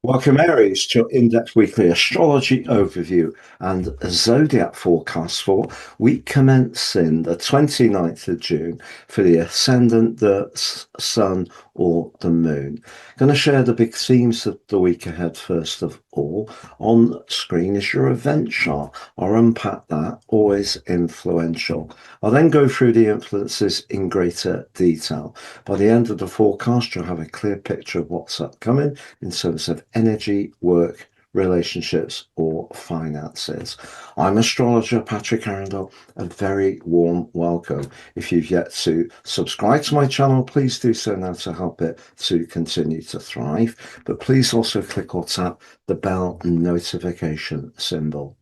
Welcome, Aries, to your in-depth weekly astrology overview and zodiac forecast for week commencing the 29th of June for the Ascendant, the Sun, or the Moon. Going to share the big themes of the week ahead first of all. On screen is your event chart. I'll unpack that, always influential. I'll then go through the influences in greater detail. By the end of the forecast, you'll have a clear picture of what's upcoming in terms of energy, work, relationships, or finances. I'm astrologer Patrick Arundel. A very warm welcome. If you've yet to subscribe to my channel, please do so now to help it to continue to thrive. But please also click or tap the bell notification symbol.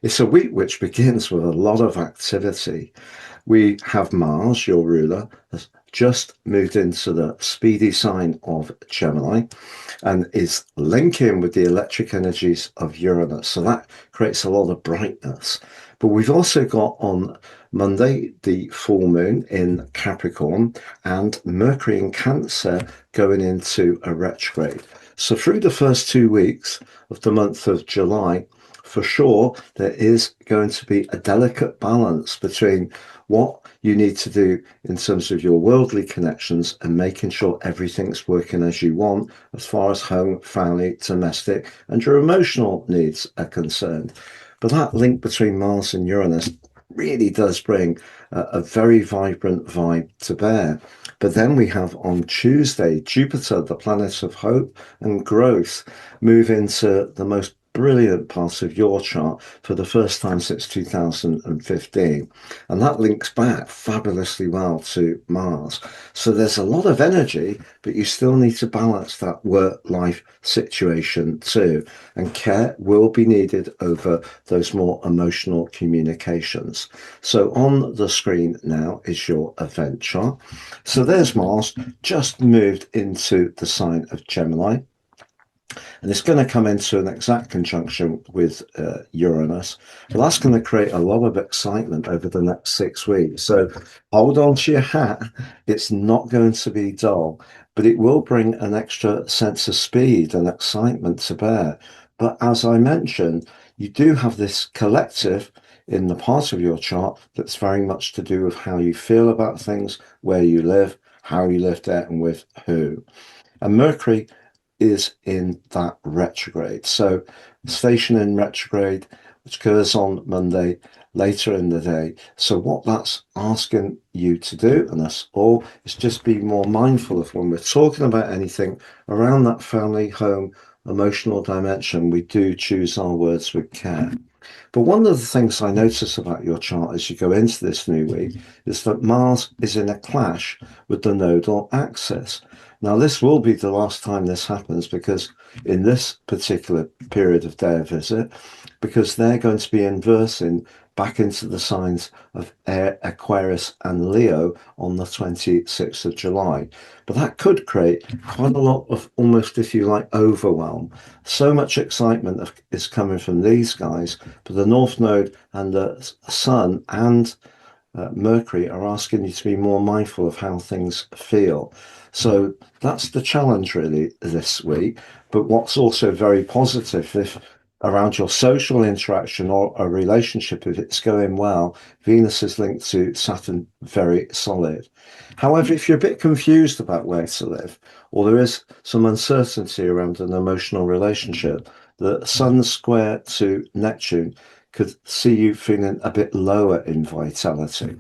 It's a week which begins with a lot of activity. We have Mars, your ruler, has just moved into the speedy sign of Gemini and is linking with the electric energies of Uranus. So that creates a lot of brightness. But we've also got on Monday the full moon in Capricorn and Mercury in Cancer going into a retrograde. So through the first 2 weeks of the month of July, for sure, there is going to be a delicate balance between what you need to do in terms of your worldly connections and making sure everything's working as you want as far as home, family, domestic, and your emotional needs are concerned. But that link between Mars and Uranus really does bring a very vibrant vibe to bear. But then we have on Tuesday, Jupiter, the planet of hope and growth, move into the most brilliant part of your chart for the first time since 2015. And that links back fabulously well to Mars. So there's a lot of energy, but you still need to balance that work-life situation too. And care will be needed over those more emotional communications. So on the screen now is your event chart. So there's Mars, just moved into the sign of Gemini. And it's going to come into an exact conjunction with Uranus. Well, that's going to create a lot of excitement over the next 6 weeks. So hold on to your hat. It's not going to be dull, but it will bring an extra sense of speed and excitement to bear. But as I mentioned, you do have this collective in the part of your chart that's very much to do with how you feel about things, where you live, how you live there, and with who. And Mercury is in that retrograde. So station in retrograde, which occurs on Monday later in the day. So what that's asking you to do, and us all, is just be more mindful of when we're talking about anything around that family, home, emotional dimension, we do choose our words with care. But one of the things I notice about your chart as you go into this new week is that Mars is in a clash with the nodal axis. Now, this will be the last time this happens because in this particular period of day of visit, because they're going to be inversing back into the signs of Aquarius and Leo on the 26th of July. But that could create quite a lot of almost, if you like, overwhelm. So much excitement is coming from these guys, but the North Node and the Sun and Mercury are asking you to be more mindful of how things feel. So that's the challenge really this week. But what's also very positive, if around your social interaction or a relationship, if it's going well, Venus is linked to Saturn, very solid. However, if you're a bit confused about where to live, or there is some uncertainty around an emotional relationship, the Sun square to Neptune could see you feeling a bit lower in vitality.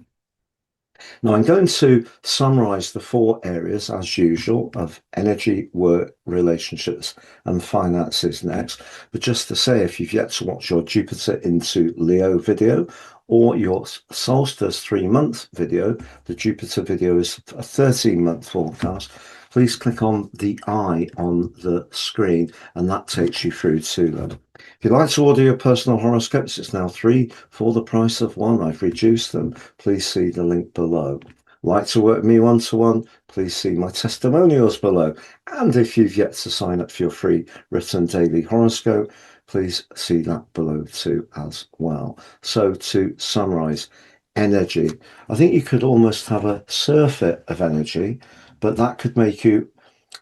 Now, I'm going to summarize the 4 areas, as usual, of energy, work, relationships, and finances next. But just to say, if you've yet to watch your Jupiter into Leo video or your solstice 3-month video, the Jupiter video is a 13-month forecast. Please click on the eye on the screen, and that takes you through to them. If you'd like to order your personal horoscopes, it's now 3 for the price of 1. I've reduced them. Please see the link below. Like to work with me one-to-one, please see my testimonials below. And if you've yet to sign up for your free written daily horoscope, please see that below too as well. So to summarize, energy. I think you could almost have a surfeit of energy, but that could make you,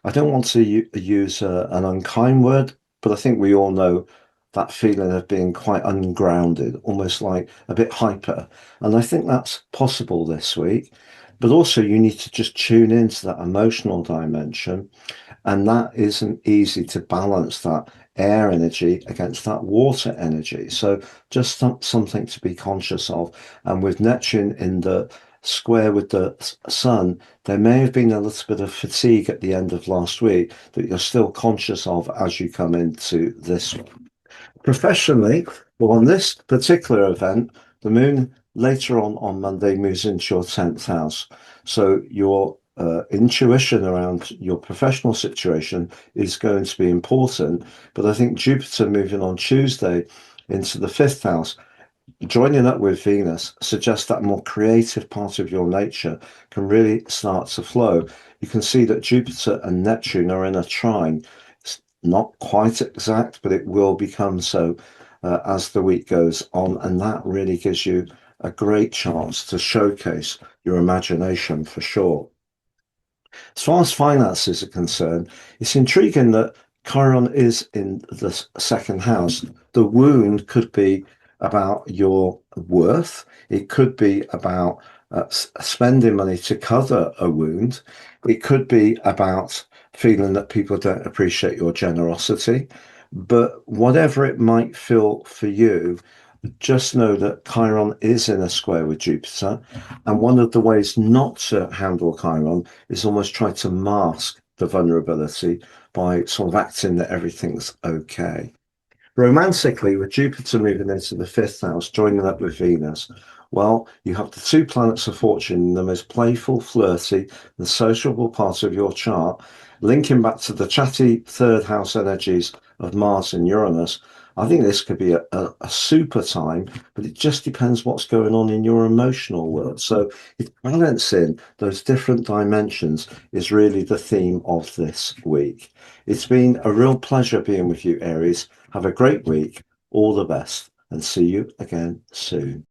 I don't want to use an unkind word, but I think we all know that feeling of being quite ungrounded, almost like a bit hyper. And I think that's possible this week. But also, you need to just tune into that emotional dimension. And that isn't easy to balance that air energy against that water energy. So, just something to be conscious of. And with Neptune in the square with the sun, there may have been a little bit of fatigue at the end of last week that you're still conscious of as you come into this one. Professionally, well, on this particular event, the moon later on Monday moves into your 10th house. So your intuition around your professional situation is going to be important. But I think Jupiter moving on Tuesday into the 5th house, joining up with Venus, suggests that more creative part of your nature can really start to flow. You can see that Jupiter and Neptune are in a trine. It's not quite exact, but it will become so as the week goes on. And that really gives you a great chance to showcase your imagination for sure. As far as finances are concerned, it's intriguing that Chiron is in the second house. The wound could be about your worth. It could be about spending money to cover a wound. It could be about feeling that people don't appreciate your generosity. But whatever it might feel for you, just know that Chiron is in a square with Jupiter. And one of the ways not to handle Chiron is almost try to mask the vulnerability by sort of acting that everything's okay. Romantically, with Jupiter moving into the 5th house, joining up with Venus, well, you have the two planets of fortune, the most playful, flirty, and sociable part of your chart, linking back to the chatty third house energies of Mars and Uranus. I think this could be a super time, but it just depends what's going on in your emotional world. So, it's balancing those different dimensions is really the theme of this week. It's been a real pleasure being with you, Aries. Have a great week. All the best and see you again soon.